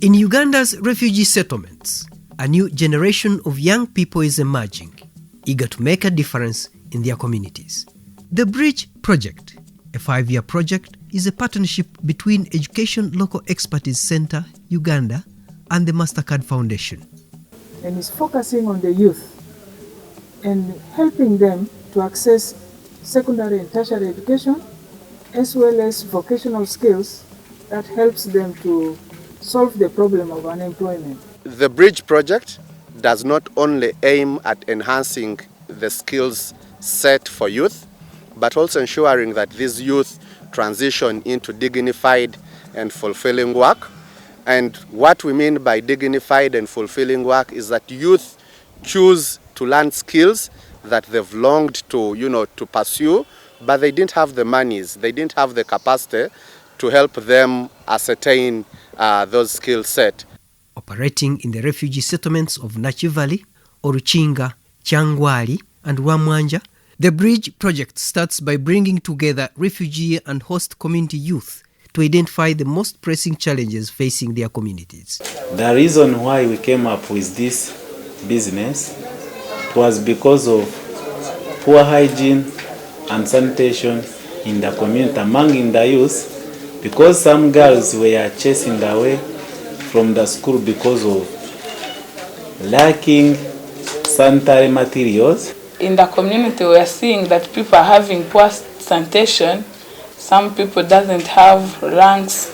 In Uganda's refugee settlements, a new generation of young people is emerging, eager to make a difference in their communities. The Bridge Project, a 5-year project, is a partnership between Education Local Expertise Center, Uganda, and the MasterCard Foundation. And is focusing on the youth and helping them to access secondary and tertiary education, as well as vocational skills that helps them to solve the problem of unemployment. The Bridge Project does not only aim at enhancing the skills set for youth, but also ensuring that these youth transition into dignified and fulfilling work. And what we mean by dignified and fulfilling work is that youth choose to learn skills that they've longed to pursue, but they didn't have the monies, they didn't have the capacity to help them ascertain those skill set. Operating in the refugee settlements of Nachi Valley, Oruchinga, Changwali, and Wamwanja, the Bridge Project starts by bringing together refugee and host community youth to identify the most pressing challenges facing their communities. The reason why we came up with this business was because of poor hygiene and sanitation in the community among the youth, because some girls were chasing away from the school because of lacking sanitary materials. In the community, we are seeing that people are having poor sanitation. Some people doesn't have ranks,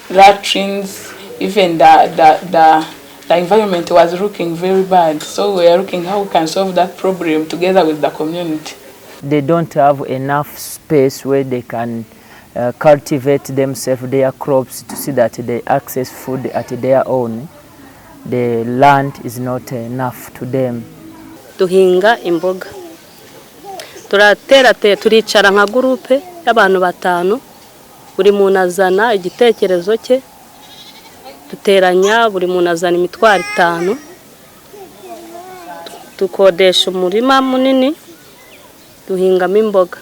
latrines, even the environment was looking very bad. So we are looking how we can solve that problem together with the community. They don't have enough space where they can cultivate themselves, their crops, to see that they access food at their own. The land is not enough to them. Duhinga imboga. Turicara nka groupe y'abantu batanu, buri muntu azana igitekerezo cye, duteranya buri muntu azana imitwaro 5, tukodesha umurima munini, duhingamo imboga.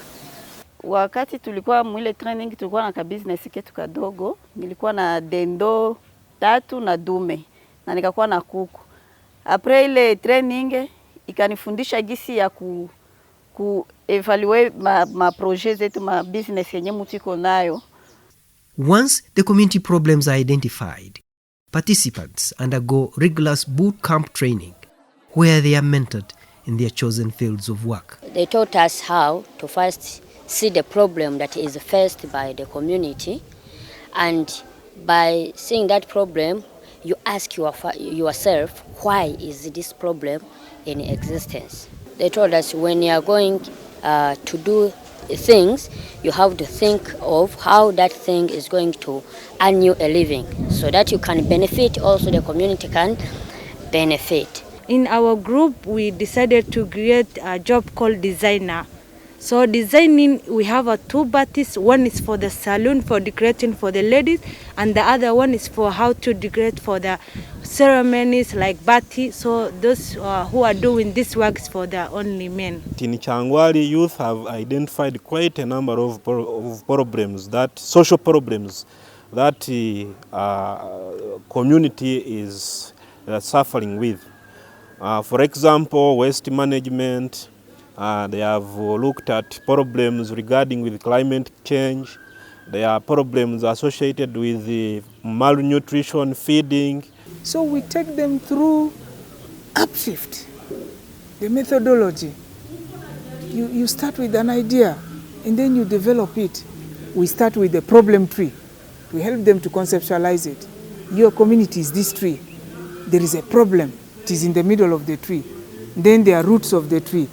Wakati tulikuwa mwile training tulikuwa na ka business ketu kadogo, nilikuwa na dendo 3 na dume na nikakuwa na kuku. Après ile training ikanifundisha gisi ya ku evaluate ma projets zetu, ma business yenye mutiko nayo. Once the community problems are identified, participants undergo rigorous boot camp training where they are mentored in their chosen fields of work. They taught us how to first see the problem that is faced by the community, and by seeing that problem, you ask yourself, why is this problem in existence? They told us when you are going to do things, you have to think of how that thing is going to earn you a living, so that you can benefit, also the community can benefit. In our group, we decided to create a job called designer. So designing, we have 2 parties. One is for the salon, for decorating for the ladies, and the other one is for how to decorate for the ceremonies like bati. So those who are doing this work is for the only men. In Changwali, youth have identified quite a number of problems, social problems that community is suffering with. For example, waste management. They have looked at problems regarding with climate change. There are problems associated with the malnutrition, feeding. So we take them through Upshift, the methodology. You start with an idea and then you develop it. We start with the problem tree. We help them to conceptualize it. Your community is this tree. There is a problem. It is in the middle of the tree. Then there are roots of the tree.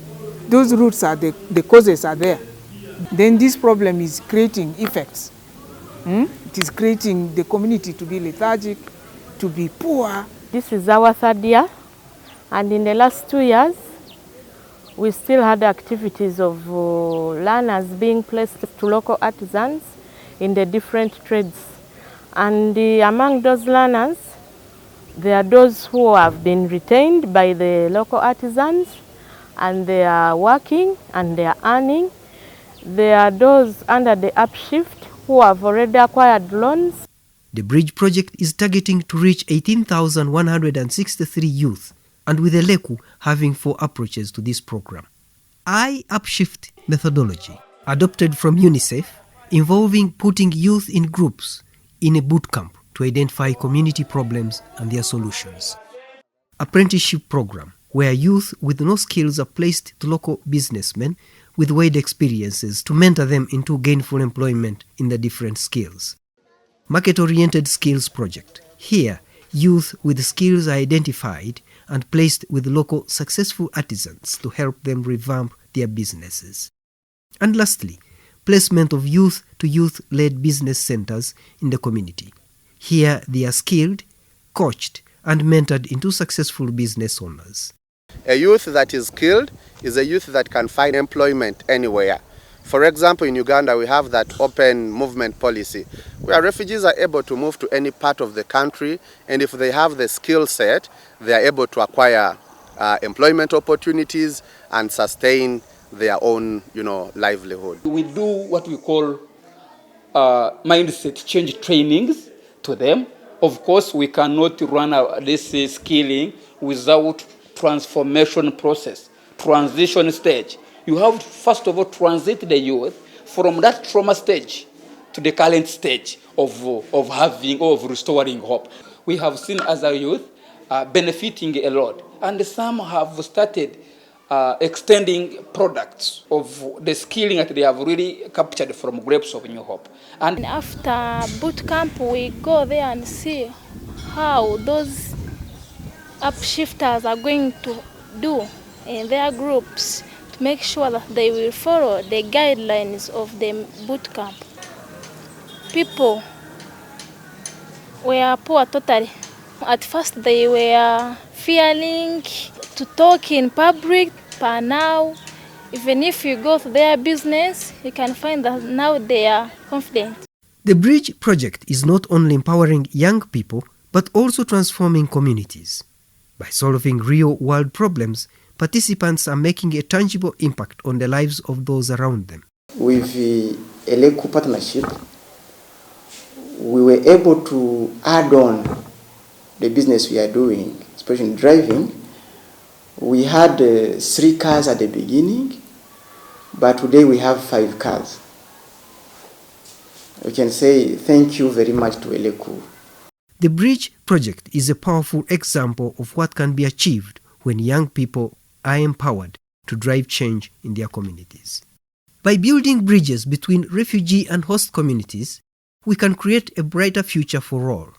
Those roots are the causes are there. Then this problem is creating effects. It is creating the community to be lethargic, to be poor. This is our 3rd year, and in the last 2 years, we still had activities of learners being placed to local artisans in the different trades. And among those learners, there are those who have been retained by the local artisans, and they are working and they are earning. There are those under the Upshift who have already acquired loans. The Bridge project is targeting to reach 18,163 youth, and with Eleku having 4 approaches to this program. I-Upshift methodology, adopted from UNICEF, involving putting youth in groups in a boot camp to identify community problems and their solutions. Apprenticeship program, where youth with no skills are placed to local businessmen with wide experiences to mentor them into gainful employment in the different skills. Market-oriented skills project. Here, youth with skills are identified and placed with local successful artisans to help them revamp their businesses. And lastly, placement of youth to youth-led business centers in the community. Here, they are skilled, coached, and mentored into successful business owners. A youth that is skilled is a youth that can find employment anywhere. For example, in Uganda, we have that open movement policy, where refugees are able to move to any part of the country, and if they have the skill set, they are able to acquire employment opportunities and sustain their own, livelihood. We do what we call mindset change trainings to them. Of course, we cannot run this skilling without transformation process, transition stage. You have to, first of all, transit the youth from that trauma stage to the current stage of restoring hope. We have seen as a youth benefiting a lot, and some have started extending products of the skilling that they have really captured from Grapes of New Hope. And after boot camp, we go there and see how those upshifters are going to do in their groups to make sure that they will follow the guidelines of the boot camp. People were poor totally. At first they were fearing to talk in public, but now even if you go to their business, you can find that now they are confident. The Bridge project is not only empowering young people, but also transforming communities. By solving real-world problems, participants are making a tangible impact on the lives of those around them. With the Eleku partnership, we were able to add on the business we are doing, especially in driving. We had 3 cars at the beginning, but today we have 5 cars. We can say thank you very much to Eleku. The Bridge project is a powerful example of what can be achieved when young people are empowered to drive change in their communities. By building bridges between refugee and host communities, we can create a brighter future for all.